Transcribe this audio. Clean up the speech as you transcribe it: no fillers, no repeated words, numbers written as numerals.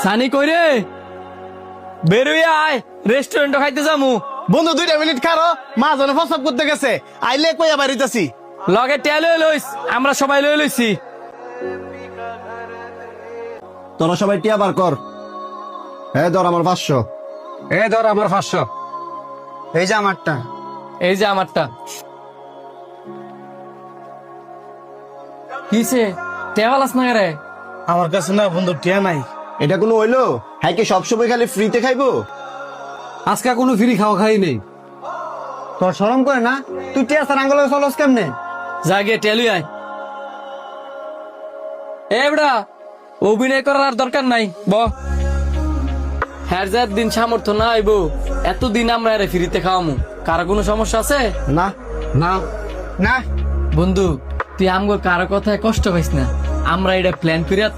সানি কই রে? বেরোয় আয়, রেস্টুরেন্টে খাইতে যামু। বন্ধু 2 মিনিট খারো, মা জনে প্রস্তাব করতে গেছে, আইলে কইয়া বাড়িতেছি। লগে টেল লইস, আমরা সবাই লইছি। তোরা সবাই টিয়া বার কর। হ্যাঁ ধর আমার 500। ধর আমার 500। এই যে আমারটা। এই যে আমারটা। কিসে টেবালাস না রে? আমার কাছে না বন্ধু টিয়া নাই। এটা কোনো হইলো? হ্যাঁ কি সবসময় খালি ফ্রিতে খাইবো? আজকে কোনো ফ্রি খাওয়া খাই নেই। তোর শরম করে না? তুই টিয়া সার আঙ্গলে চলস কেমনে? যা গিয়ে টেলুই আয়। এবড়া অভিনয় করার আর দরকার নাই, ব। হ্যার যার দিন সামর্থ্য না আইব, এতদিন আমরা আরে ফ্রিতে খাওয়ামু। কারো কোনো সমস্যা আছে? না না না। বন্ধু তুই আমগো কারো কথায় কষ্ট পাইস না, আমরা এটা প্ল্যান করিয়া